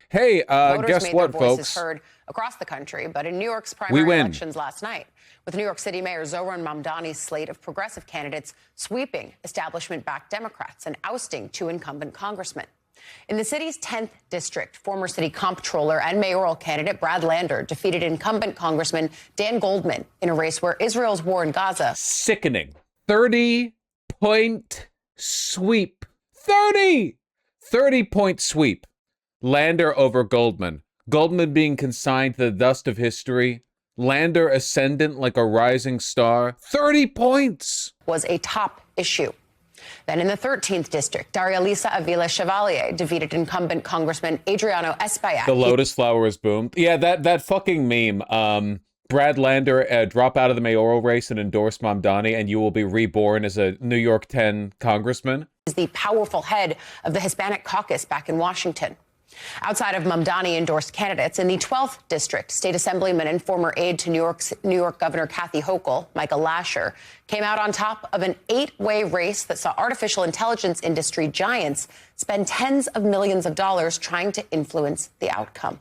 Hey, Voters guess made what, their voices folks? heard across the country, but in New York's We primary win. elections last night, with New York City Mayor Zohran Mamdani's slate of progressive candidates sweeping establishment-backed Democrats and ousting two incumbent congressmen. In the city's 10th district, former city comptroller and mayoral candidate Brad Lander defeated incumbent Congressman Dan Goldman in a race where Israel's war in Gaza. Sickening. 30-point sweep. 30-point sweep. Lander over Goldman. Goldman being consigned to the dust of history. Lander ascendant like a rising star. 30 points. Was a top issue. Then in the 13th district, Daria Lisa Avila Chevalier defeated incumbent Congressman Adriano Espaillat. The lotus flower was boomed. Yeah, that fucking meme. Brad Lander, drop out of the mayoral race and endorse Mamdani, and you will be reborn as a New York 10 congressman. Is the powerful head of the Hispanic caucus back in Washington. Outside of Mamdani-endorsed candidates, in the 12th district, state assemblyman and former aide to New York Governor Kathy Hochul, Michael Lasher, came out on top of an 8-way race that saw artificial intelligence industry giants spend tens of millions of dollars trying to influence the outcome.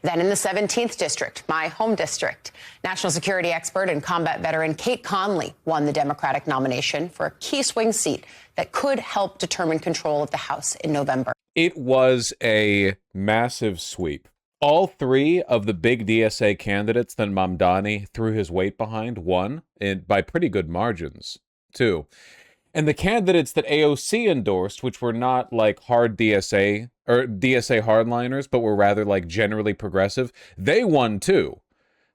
Then in the 17th district, my home district, national security expert and combat veteran Kate Conley won the Democratic nomination for a key swing seat that could help determine control of the House in November. It was a massive sweep. All three of the big DSA candidates that Mamdani threw his weight behind won by pretty good margins, too. And the candidates that AOC endorsed, which were not like hard DSA or DSA hardliners, but were rather like generally progressive, they won too.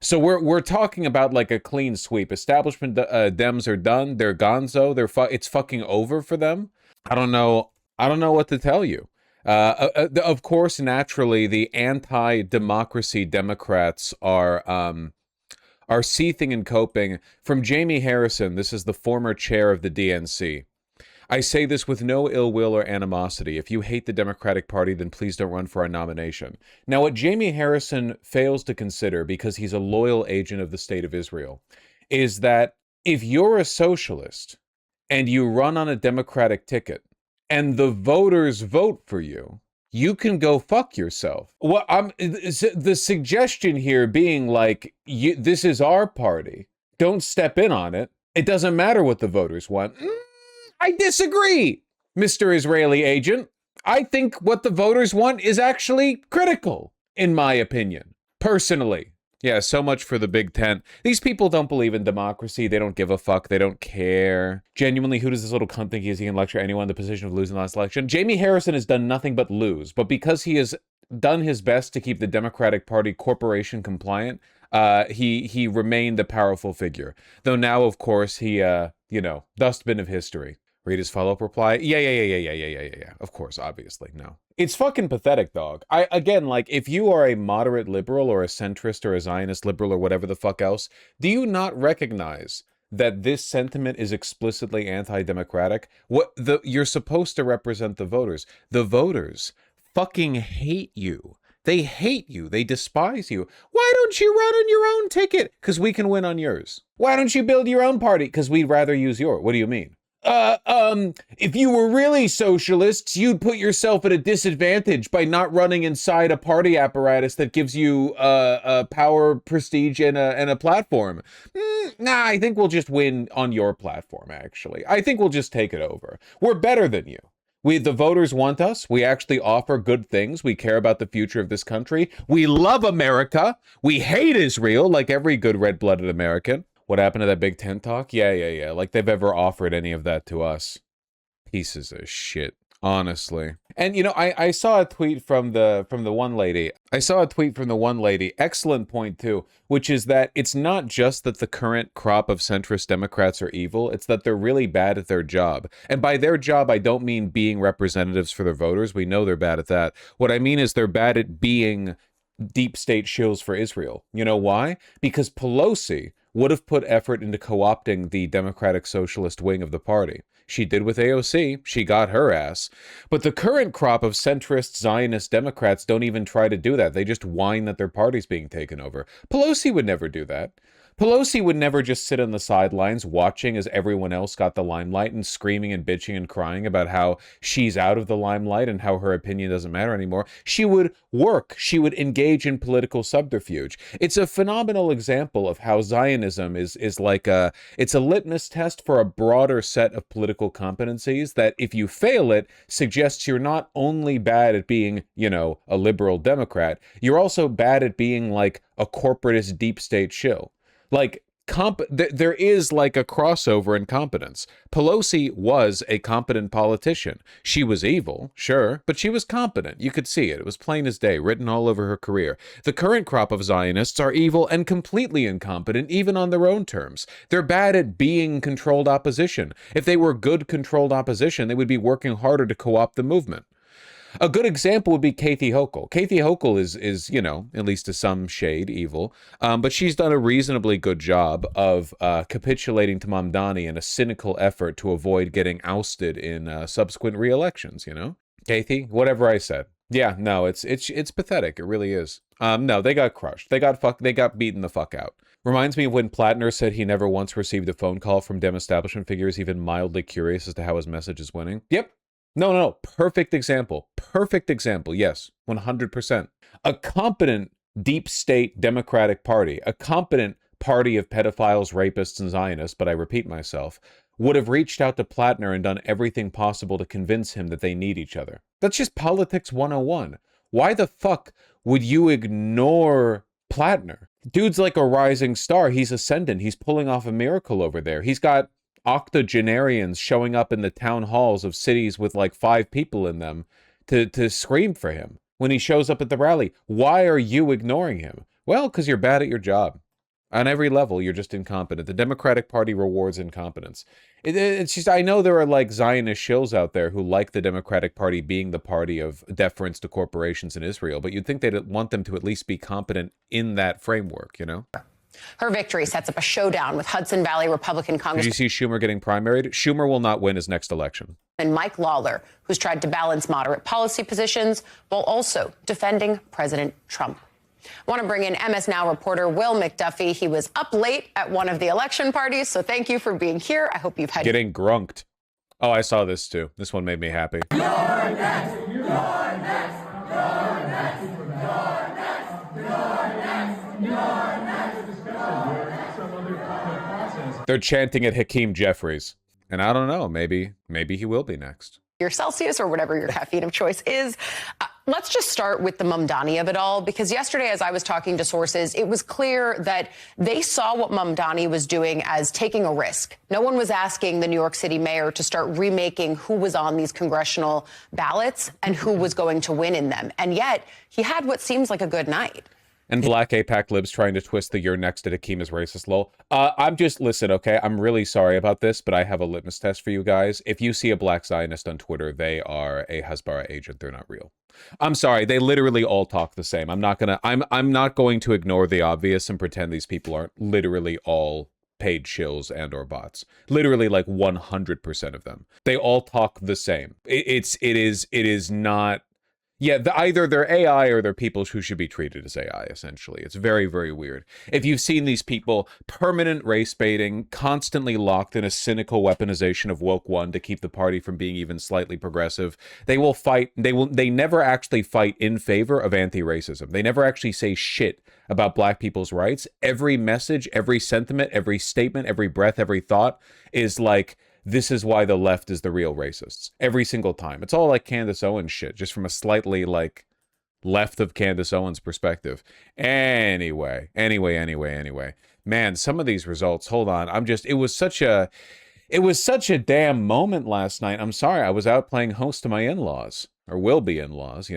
So we're talking about like a clean sweep. Establishment Dems are done. They're gonzo. It's fucking over for them. I don't know what to tell you. Of course, naturally, the anti-democracy Democrats are seething and coping. From Jamie Harrison, this is the former chair of the DNC. I say this with no ill will or animosity. If you hate the Democratic Party, then please don't run for our nomination. Now, what Jamie Harrison fails to consider, because he's a loyal agent of the state of Israel, is that if you're a socialist and you run on a Democratic ticket and the voters vote for you, you can go fuck yourself. Well, the suggestion here being like, this is our party. Don't step in on it. It doesn't matter what the voters want. I disagree, Mr. Israeli agent. I think what the voters want is actually critical, in my opinion, personally. Yeah, so much for the Big Tent. These people don't believe in democracy. They don't give a fuck. They don't care. Genuinely, who does this little cunt think he can lecture anyone in the position of losing the last election? Jamie Harrison has done nothing but lose. But because he has done his best to keep the Democratic Party corporation compliant, he remained a powerful figure. Though now, of course, he, dustbin of history. Read his follow-up reply. Yeah. Of course, obviously, no. It's fucking pathetic, dog. If you are a moderate liberal or a centrist or a Zionist liberal or whatever the fuck else, do you not recognize that this sentiment is explicitly anti-democratic? You're supposed to represent the voters. The voters fucking hate you. They hate you. They despise you. Why don't you run on your own ticket? Because we can win on yours. Why don't you build your own party? Because we'd rather use yours. What do you mean? If you were really socialists, you'd put yourself at a disadvantage by not running inside a party apparatus that gives you power, prestige, and a platform. Nah, I think we'll just win on your platform, actually. I think we'll just take it over. We're better than you. The voters want us. We actually offer good things. We care about the future of this country. We love America. We hate Israel, like every good red-blooded American. What happened to that Big Tent talk? Yeah. Like they've ever offered any of that to us. Pieces of shit, honestly. And I saw a tweet from the one lady. Excellent point too, which is that it's not just that the current crop of centrist Democrats are evil. It's that they're really bad at their job. And by their job, I don't mean being representatives for their voters. We know they're bad at that. What I mean is they're bad at being deep state shills for Israel. You know why? Because Pelosi would have put effort into co-opting the Democratic Socialist wing of the party. She did with AOC. She got her ass. But the current crop of centrist Zionist Democrats don't even try to do that. They just whine that their party's being taken over. Pelosi would never do that. Pelosi would never just sit on the sidelines watching as everyone else got the limelight and screaming and bitching and crying about how she's out of the limelight and how her opinion doesn't matter anymore. She would work. She would engage in political subterfuge. It's a phenomenal example of how Zionism is like it's a litmus test for a broader set of political competencies that if you fail it, suggests you're not only bad at being, a liberal Democrat, you're also bad at being like a corporatist deep state shill. Like, there is like a crossover in competence. Pelosi was a competent politician. She was evil, sure, but she was competent. You could see it. It was plain as day, written all over her career. The current crop of Zionists are evil and completely incompetent, even on their own terms. They're bad at being controlled opposition. If they were good controlled opposition, they would be working harder to co-opt the movement. A good example would be Kathy Hochul. Kathy Hochul is at least to some shade, evil, but she's done a reasonably good job of capitulating to Mamdani in a cynical effort to avoid getting ousted in subsequent re-elections, Kathy, whatever I said. Yeah, no, it's pathetic. It really is. No, they got crushed. They got beaten the fuck out. Reminds me of when Plattner said he never once received a phone call from Dem establishment figures even mildly curious as to how his message is winning. Yep. No. Perfect example. Yes, 100%. A competent deep state Democratic Party, a competent party of pedophiles, rapists, and Zionists, but I repeat myself, would have reached out to Plattner and done everything possible to convince him that they need each other. That's just politics 101. Why the fuck would you ignore Plattner? Dude's like a rising star. He's ascendant. He's pulling off a miracle over there. He's got octogenarians showing up in the town halls of cities with like 5 people in them to scream for him when he shows up at the rally. Why are you ignoring him? Well, because you're bad at your job. On every level, you're just incompetent. The Democratic Party rewards incompetence. It's just, I know there are like Zionist shills out there who like the Democratic Party being the party of deference to corporations in Israel, but you'd think they'd want them to at least be competent in that framework, Her victory sets up a showdown with Hudson Valley Republican Congressman. Did you see Schumer getting primaried? Schumer will not win his next election. And Mike Lawler, who's tried to balance moderate policy positions while also defending President Trump. I want to bring in MS Now reporter Will McDuffie. He was up late at one of the election parties, so thank you for being here. I hope you've had... Getting grunked. Oh, I saw this too. This one made me happy. You're next! You're next! You're next! You're next! You're next! You're next! They're chanting at Hakeem Jeffries. And I don't know, maybe he will be next. Your Celsius or whatever your caffeine of choice is. Let's just start with the Mamdani of it all, because yesterday, as I was talking to sources, it was clear that they saw what Mamdani was doing as taking a risk. No one was asking the New York City mayor to start remaking who was on these congressional ballots and who was going to win in them. And yet he had what seems like a good night. And black APAC libs trying to twist the "you're next" at Hakeem is racist lol. Listen, okay, I'm really sorry about this, but I have a litmus test for you guys. If you see a black Zionist on Twitter, they are a Hasbara agent. They're not real. I'm sorry, they literally all talk the same. I'm not going to ignore the obvious and pretend these people aren't literally all paid shills and or bots. Literally like 100% of them. They all talk the same. It is not. Yeah, either they're AI or they're people who should be treated as AI, essentially. It's very, very weird. If you've seen these people, permanent race baiting, constantly locked in a cynical weaponization of woke one to keep the party from being even slightly progressive, they will fight, they never actually fight in favor of anti-racism. They never actually say shit about black people's rights. Every message, every sentiment, every statement, every breath, every thought is like, this is why the left is the real racists. Every single time. It's all like Candace Owens shit, just from a slightly like left of Candace Owens perspective. Anyway. Man, some of these results, hold on. It was such a damn moment last night. I'm sorry, I was out playing host to my in-laws, or will be in-laws,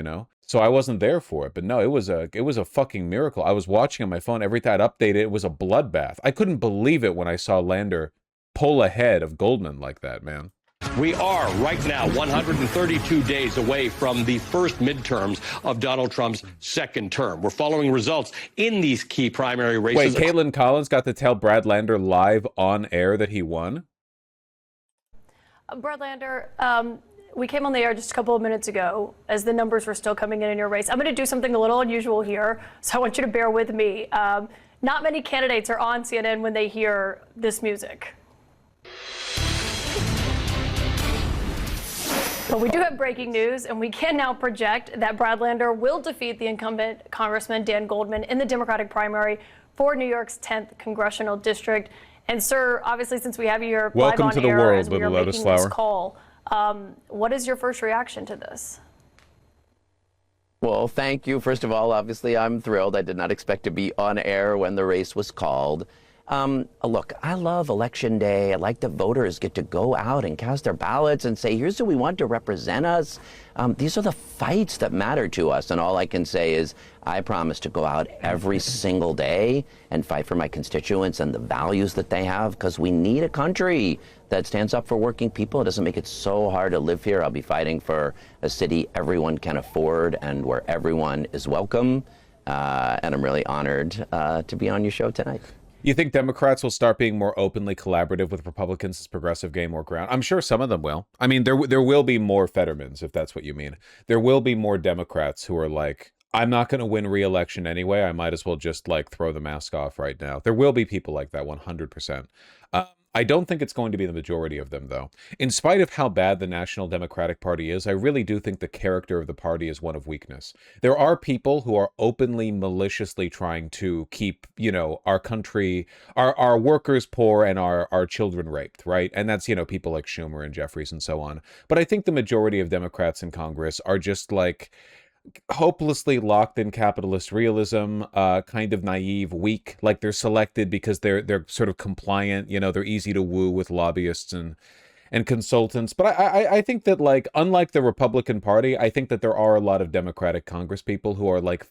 So I wasn't there for it, but no, it was a fucking miracle. I was watching on my phone every time I'd update it. It was a bloodbath. I couldn't believe it when I saw Lander pull ahead of Goldman like that, man. We are right now 132 days away from the first midterms of Donald Trump's second term. We're following results in these key primary races. Wait, Caitlin Collins got to tell Brad Lander live on air that he won? Brad Lander, we came on the air just a couple of minutes ago as the numbers were still coming in your race. I'm going to do something a little unusual here, so I want you to bear with me. not many candidates are on CNN when they hear this music. But we do have breaking news, and we can now project that Brad Lander will defeat the incumbent Congressman Dan Goldman in the Democratic primary for New York's 10th congressional district. And sir, obviously, since we have you here live on air as we are making this call, what is your first reaction to this? Well, thank you. First of all, obviously, I'm thrilled. I did not expect to be on air when the race was called. Look, I love Election Day. I like that voters get to go out and cast their ballots and say, here's who we want to represent us. These are the fights that matter to us. And all I can say is I promise to go out every single day and fight for my constituents and the values that they have, because we need a country that stands up for working people. It doesn't make it so hard to live here. I'll be fighting for a city everyone can afford and where everyone is welcome. And I'm really honored to be on your show tonight. You think Democrats will start being more openly collaborative with Republicans as progressive gain more ground? I'm sure some of them will. I mean, there will be more Fettermans, if that's what you mean. There will be more Democrats who are like, I'm not going to win re-election anyway. I might as well just like throw the mask off right now. There will be people like that, 100%. I don't think it's going to be the majority of them, though. In spite of how bad the National Democratic Party is, I really do think the character of the party is one of weakness. There are people who are openly, maliciously trying to keep, you know, our country, our workers poor and our children raped, right? And that's, you know, people like Schumer and Jeffries and so on. But I think the majority of Democrats in Congress are just like hopelessly locked in capitalist realism, kind of naive, weak, like they're selected because they're sort of compliant, you know, they're easy to woo with lobbyists and consultants. But I think that, like, unlike the Republican Party, I think that there are a lot of Democratic Congress people who are like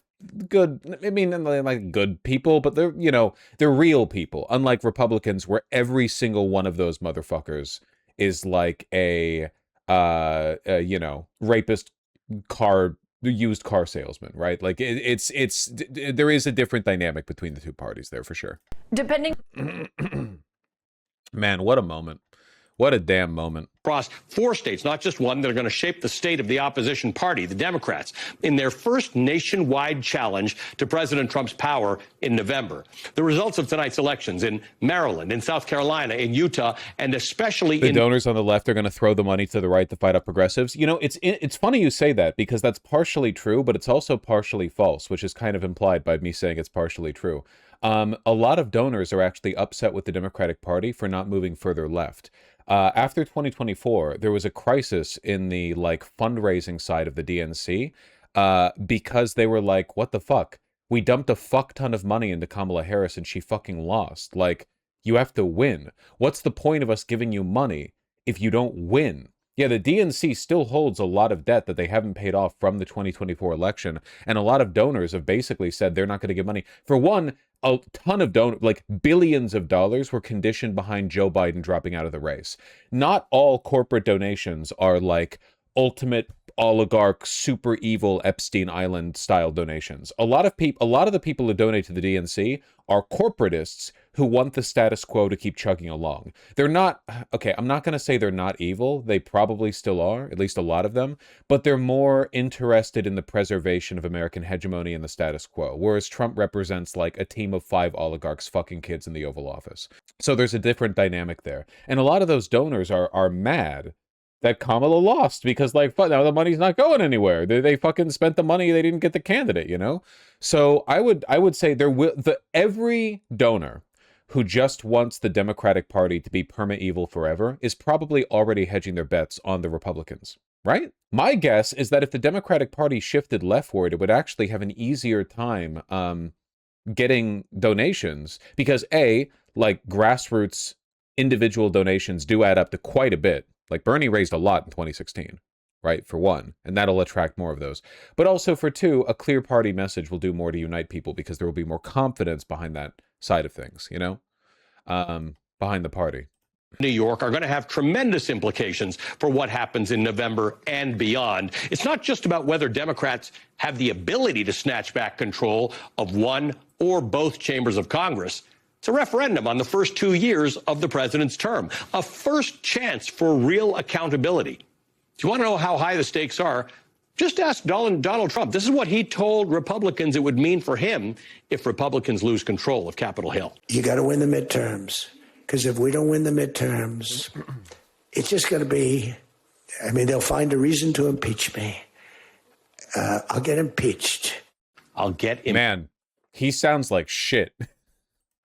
good, I mean, like good people, but they're, you know, they're real people, unlike Republicans where every single one of those motherfuckers is like a you know, rapist used car salesman, right? Like it's there is a different dynamic between the two parties there for sure. Depending. Man, what a moment. What a damn moment. Across 4 states, not just one, that are going to shape the state of the opposition party, the Democrats, in their first nationwide challenge to President Trump's power in November. The results of tonight's elections in Maryland, in South Carolina, in Utah, and especially the donors on the left are going to throw the money to the right to fight up progressives. You know, it's funny you say that, because that's partially true, but it's also partially false, which is kind of implied by me saying it's partially true. A lot of donors are actually upset with the Democratic Party for not moving further left. After 2024, there was a crisis in the like fundraising side of the DNC because they were like, what the fuck? We dumped a fuck ton of money into Kamala Harris and she fucking lost. Like, you have to win. What's the point of us giving you money if you don't win? Yeah, the DNC still holds a lot of debt that they haven't paid off from the 2024 election. And a lot of donors have basically said they're not going to give money. For one, a ton of like billions of dollars were conditioned behind Joe Biden dropping out of the race. Not all corporate donations are like ultimate oligarch, super evil Epstein Island style donations. A lot of the people who donate to the DNC are corporatists who want the status quo to keep chugging along. They're not, okay, I'm not going to say they're not evil. They probably still are, at least a lot of them, but they're more interested in the preservation of American hegemony and the status quo, whereas Trump represents like a team of 5 oligarchs fucking kids in the Oval Office. So there's a different dynamic there. And a lot of those donors are mad that Kamala lost because, like, now the money's not going anywhere. They fucking spent the money. They didn't get the candidate, you know? So I would say every donor who just wants the Democratic Party to be perma-evil forever is probably already hedging their bets on the Republicans, right? My guess is that if the Democratic Party shifted leftward, it would actually have an easier time getting donations because, A, like, grassroots individual donations do add up to quite a bit. Like, Bernie raised a lot in 2016, right, for one, and that'll attract more of those. But also, for two, a clear party message will do more to unite people because there will be more confidence behind that side of things, you know, behind the party. New York are going to have tremendous implications for what happens in November and beyond. It's not just about whether Democrats have the ability to snatch back control of one or both chambers of Congress. It's a referendum on the first 2 years of the president's term, a first chance for real accountability. If you want to know how high the stakes are, Just ask Donald Trump. This is what he told Republicans it would mean for him if Republicans lose control of Capitol Hill. You got to win the midterms, because if we don't win the midterms, it's just going to be, I mean, they'll find a reason to impeach me. I'll get impeached. Man, he sounds like shit.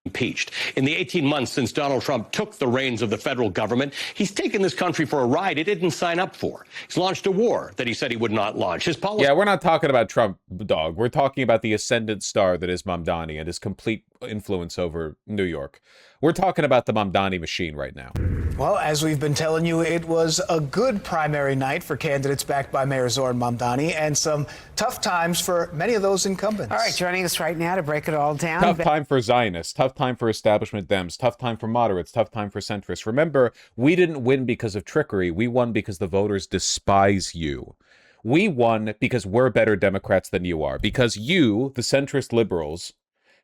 Impeached. In the 18 months since Donald Trump took the reins of the federal government, he's taken this country for a ride it didn't sign up for. He's launched a war that he said he would not launch. His policy. Yeah, we're not talking about Trump, dog. We're talking about the ascendant star that is Mamdani and his complete influence over New York. We're talking about the Mamdani machine right now. Well, as we've been telling you, it was a good primary night for candidates backed by Mayor Zoran Mamdani, and some tough times for many of those incumbents. All right, joining us right now to break it all down. Tough time for Zionists, tough time for establishment Dems, tough time for moderates, tough time for centrists. Remember, we didn't win because of trickery. We won because the voters despise you. We won because we're better Democrats than you are. Because you, the centrist liberals,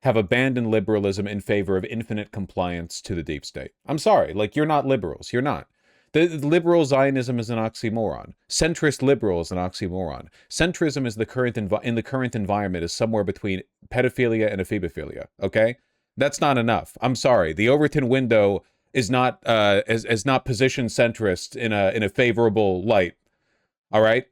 have abandoned liberalism in favor of infinite compliance to the deep state. I'm sorry, like, you're not liberals. You're not. The liberal Zionism is an oxymoron. Centrist liberal is an oxymoron. Centrism is in the current environment is somewhere between pedophilia and ephebophilia, okay? That's not enough. I'm sorry. The Overton window is not not positioned centrist in a favorable light. All right?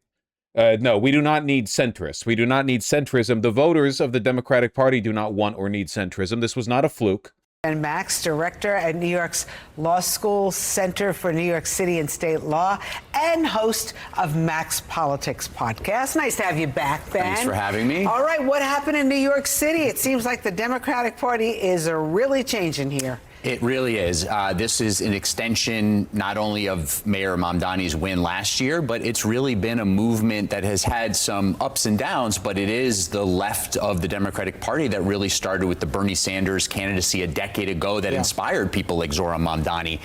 No, we do not need centrists. We do not need centrism. The voters of the Democratic Party do not want or need centrism. This was not a fluke. And Max, director at New York's Law School Center for New York City and State Law, and host of Max Politics podcast. Nice to have you back, Ben. Thanks for having me. All right, what happened in New York City? It seems like the Democratic Party is really changing here. It really is. This is an extension not only of Mayor Mamdani's win last year, but it's really been a movement that has had some ups and downs, but it is the left of the Democratic Party that really started with the Bernie Sanders candidacy a decade ago that inspired people like Zoran Mamdani.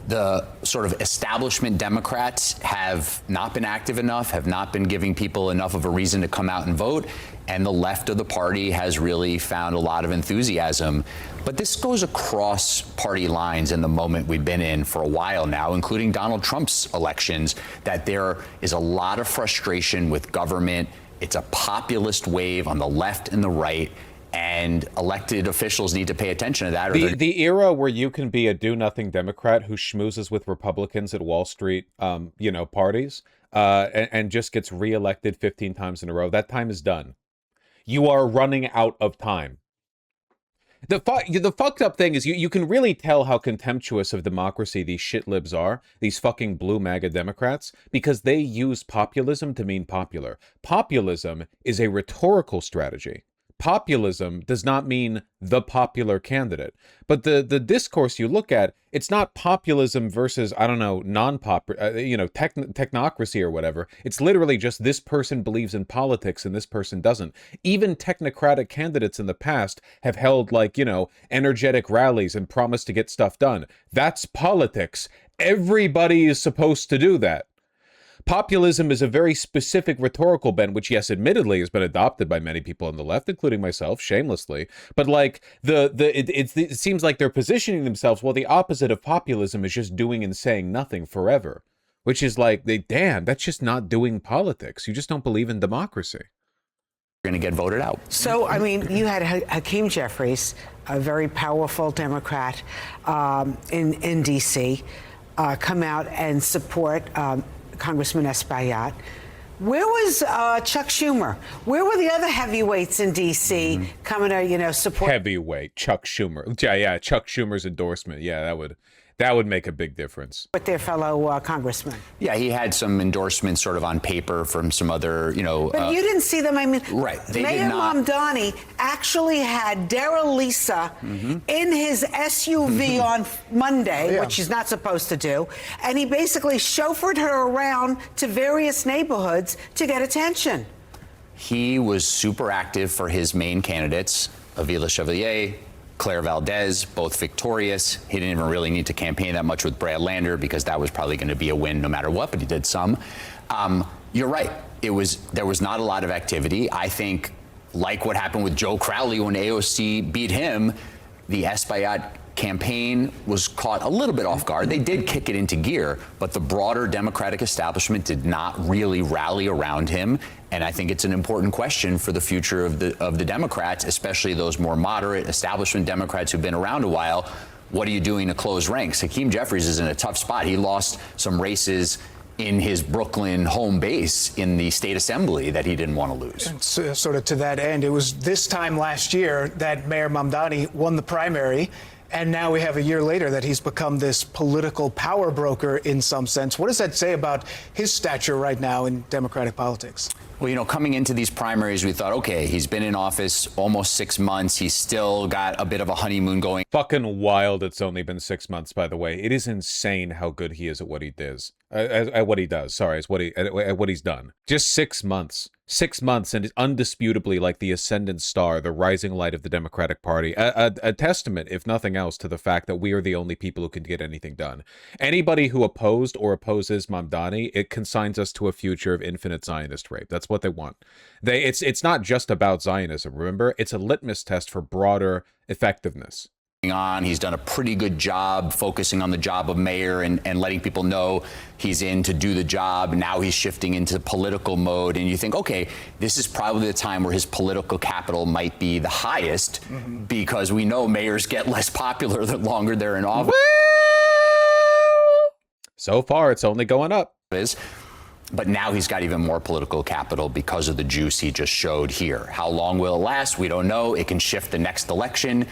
The sort of establishment Democrats have not been active enough, have not been giving people enough of a reason to come out and vote, and the left of the party has really found a lot of enthusiasm. But this goes across party lines in the moment we've been in for a while now, including Donald Trump's elections, that there is a lot of frustration with government. It's a populist wave on the left and the right, and elected officials need to pay attention to that. The era where you can be a do-nothing Democrat who schmoozes with Republicans at Wall Street, parties, and just gets reelected 15 times in a row, that time is done. You are running out of time. The fucked up thing is you can really tell how contemptuous of democracy these shit libs are, these fucking blue MAGA Democrats, because they use populism to mean popular. Populism is a rhetorical strategy. Populism does not mean the popular candidate. But the discourse you look at, it's not populism versus, I don't know, technocracy or whatever. It's literally just this person believes in politics and this person doesn't. Even technocratic candidates in the past have held, energetic rallies and promised to get stuff done. That's politics. Everybody is supposed to do that. Populism is a very specific rhetorical bent, which, yes, admittedly has been adopted by many people on the left, including myself, shamelessly. But it seems like they're positioning themselves, well, the opposite of populism is just doing and saying nothing forever, which is damn, that's just not doing politics. You just don't believe in democracy. Going to get voted out. So, I mean, you had Hakeem Jeffries, a very powerful Democrat in D.C., come out and support Congressman Espaillat. Where was Chuck Schumer? Where were the other heavyweights in D.C. coming to, support? Heavyweight, Chuck Schumer. Yeah, Chuck Schumer's endorsement. Yeah, that would make a big difference. With their fellow congressmen. Yeah, he had some endorsements sort of on paper from some other, But you didn't see them. I mean, right. Mayor Mamdani actually had Dara Lisa in his SUV on Monday, which he's not supposed to do, and he basically chauffeured her around to various neighborhoods to get attention. He was super active for his main candidates, Avila Chevalier, Claire Valdez, both victorious. He didn't even really need to campaign that much with Brad Lander because that was probably going to be a win no matter what, but he did some. You're right. There was not a lot of activity. I think, like what happened with Joe Crowley when AOC beat him, the Espaillat campaign was caught a little bit off guard. They did kick it into gear, but the broader Democratic establishment did not really rally around him. And I think it's an important question for the future of the Democrats, especially those more moderate establishment Democrats who've been around a while. What are you doing to close ranks? Hakeem Jeffries is in a tough spot. He lost some races in his Brooklyn home base in the state assembly that he didn't want to lose. And so, sort of to that end, it was this time last year that Mayor Mamdani won the primary. And now we have a year later that he's become this political power broker in some sense. What does that say about his stature right now in Democratic politics? Well, you know, coming into these primaries, we thought, okay, he's been in office almost 6 months. He's still got a bit of a honeymoon going. Fucking wild it's only been 6 months, by the way. It is insane how good he is at what he does. At what he does, sorry, at what he's done. Just 6 months. 6 months, and is undisputably like the ascendant star, the rising light of the Democratic Party. A testament, if nothing else, to the fact that we are the only people who can get anything done. Anybody who opposed or opposes Mamdani, it consigns us to a future of infinite Zionist rape. That's what they want. It's not just about Zionism, remember? It's a litmus test for broader effectiveness. On. He's done a pretty good job focusing on the job of mayor and letting people know he's in to do the job. Now he's shifting into political mode, and you think, okay, this is probably the time where his political capital might be the highest, because we know mayors get less popular the longer they're in office. So far, it's only going up. But now he's got even more political capital because of the juice he just showed here. How long will it last? We don't know. It can shift the next election.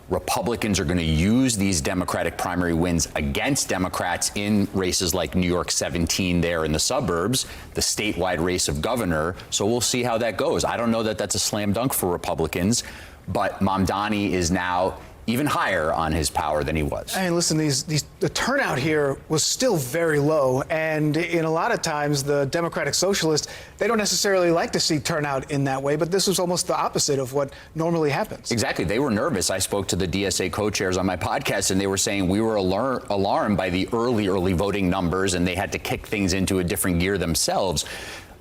Republicans are going to use these Democratic primary wins against Democrats in races like New York 17 there in the suburbs, the statewide race of governor. So we'll see how that goes. I don't know that that's a slam dunk for Republicans, but Mamdani is now even higher on his power than he was. And listen, the turnout here was still very low, and in a lot of times the Democratic Socialists, they don't necessarily like to see turnout in that way, but this was almost the opposite of what normally happens. Exactly. They were nervous. I spoke to the DSA co-chairs on my podcast, and they were saying we were alarmed by the early voting numbers, and they had to kick things into a different gear themselves.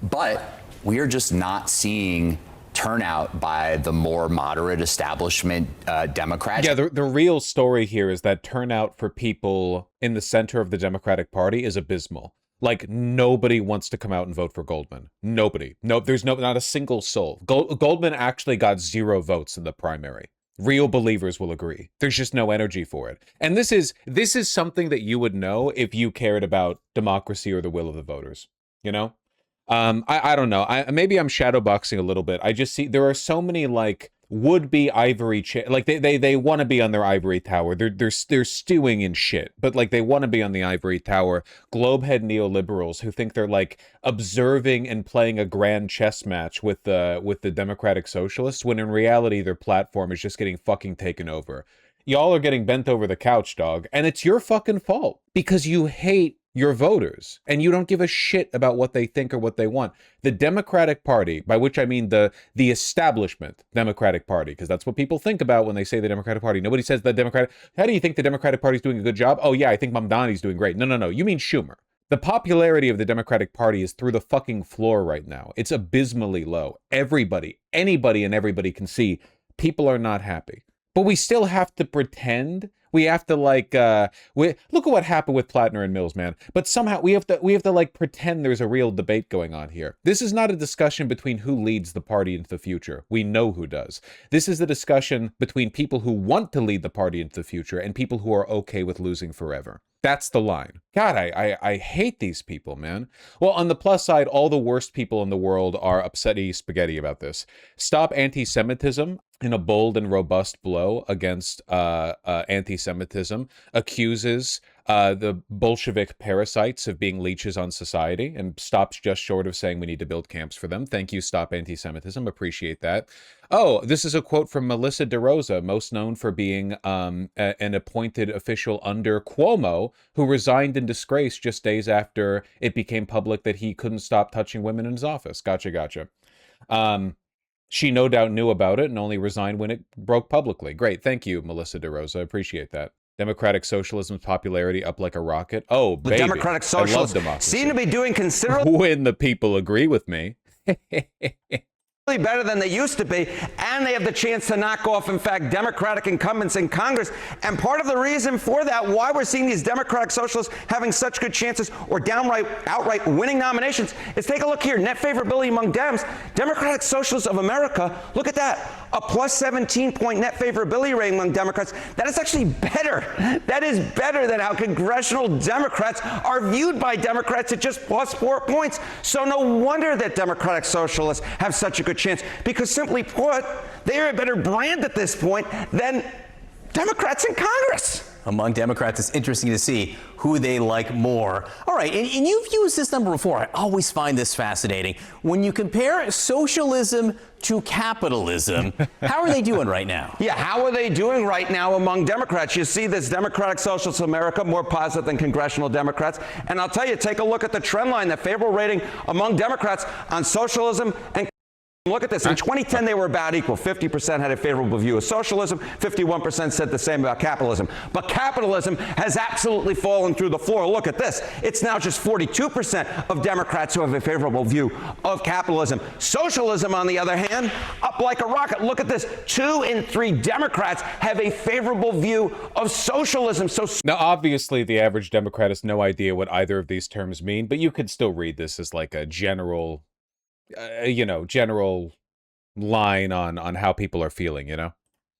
But we are just not seeing turnout by the more moderate establishment Democrats. Yeah, the real story here is that turnout for people in the center of the Democratic Party is abysmal. Like, nobody wants to come out and vote for Goldman. Nobody. No, there's not a single soul. Goldman actually got 0 votes in the primary. Real believers will agree. There's just no energy for it. And this is something that you would know if you cared about democracy or the will of the voters, you know? I don't know. Maybe I'm shadowboxing a little bit. I just see there are so many like would-be ivory like they want to be on their ivory tower. They're stewing in shit, but like they want to be on the ivory tower. Globehead neoliberals who think they're like observing and playing a grand chess match with the Democratic Socialists, when in reality their platform is just getting fucking taken over. Y'all are getting bent over the couch, dog, and it's your fucking fault because you hate your voters, and you don't give a shit about what they think or what they want. The Democratic Party, by which I mean the establishment Democratic Party, because that's what people think about when they say the Democratic Party. Nobody says the Democratic. How do you think the Democratic Party is doing a good job? Oh yeah, I think Mamdani's doing great. No. You mean Schumer. The popularity of the Democratic Party is through the fucking floor right now. It's abysmally low. Anybody and everybody can see people are not happy. But we still have to pretend. We have to like look at what happened with Platner and Mills, man. But somehow we have to like pretend there's a real debate going on here. This is not a discussion between who leads the party into the future. We know who does. This is a discussion between people who want to lead the party into the future and people who are okay with losing forever. That's the line. God, I hate these people, man. Well, on the plus side, all the worst people in the world are upsetty spaghetti about this. Stop Anti-Semitism, in a bold and robust blow against anti-Semitism, accuses the Bolshevik parasites of being leeches on society and stops just short of saying we need to build camps for them. Thank you, Stop Anti-Semitism. Appreciate that. Oh, this is a quote from Melissa DeRosa, most known for being an appointed official under Cuomo, who resigned in disgrace just days after it became public that he couldn't stop touching women in his office. Gotcha. She no doubt knew about it and only resigned when it broke publicly. Great. Thank you, Melissa DeRosa. Appreciate that. Democratic Socialism's popularity up like a rocket. Oh, baby. The Democratic Socialists seem to be doing considerable. When the people agree with me. better than they used to be, and they have the chance to knock off, in fact, Democratic incumbents in Congress. And part of the reason for that, why we're seeing these Democratic Socialists having such good chances or outright winning nominations, is take a look here. Net favorability among Dems. Democratic Socialists of America, look at that. A plus 17-point net favorability rating among Democrats. That is actually better. That is better than how congressional Democrats are viewed by Democrats at just plus 4 points. So no wonder that Democratic Socialists have such a good chance, because simply put, they are a better brand at this point than Democrats in Congress. Among Democrats, it's interesting to see who they like more. All right, and you've used this number before. I always find this fascinating. When you compare socialism to capitalism, how are they doing right now? Yeah, how are they doing right now among Democrats? You see this Democratic Socialists of America more positive than congressional Democrats. And I'll tell you, take a look at the trend line, the favorable rating among Democrats on socialism and look at this. In 2010, they were about equal. 50% had a favorable view of socialism. 51% said the same about capitalism. But capitalism has absolutely fallen through the floor. Look at this. It's now just 42% of Democrats who have a favorable view of capitalism. Socialism, on the other hand, up like a rocket. Look at this. 2 in 3 Democrats have a favorable view of socialism. So now, obviously, the average Democrat has no idea what either of these terms mean, but you could still read this as like a general general line on how people are feeling,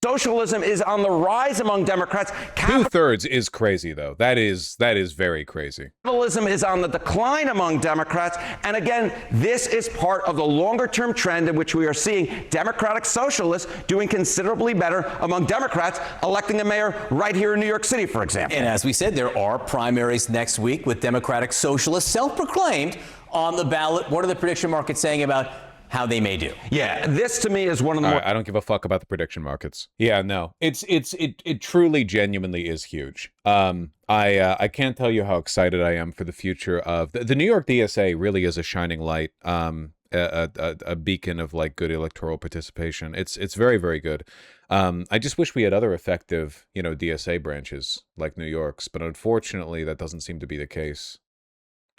socialism is on the rise among Democrats. 2/3 is crazy, though. That is very crazy. Capitalism is on the decline among Democrats. And again, this is part of the longer-term trend in which we are seeing Democratic Socialists doing considerably better among Democrats, electing a mayor right here in New York City, for example. And as we said, there are primaries next week with Democratic Socialists, self-proclaimed, on the ballot. What are the prediction markets saying about how they may do? Yeah, this to me is one of the more... I don't give a fuck about the prediction markets. Yeah, no. It truly, genuinely is huge. I can't tell you how excited I am for the future of... The New York DSA really is a shining light, a beacon of, like, good electoral participation. It's very, very good. I just wish we had other effective, DSA branches like New York's, but unfortunately that doesn't seem to be the case.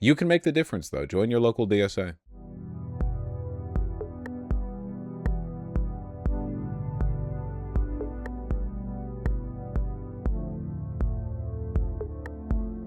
You can make the difference, though. Join your local DSA.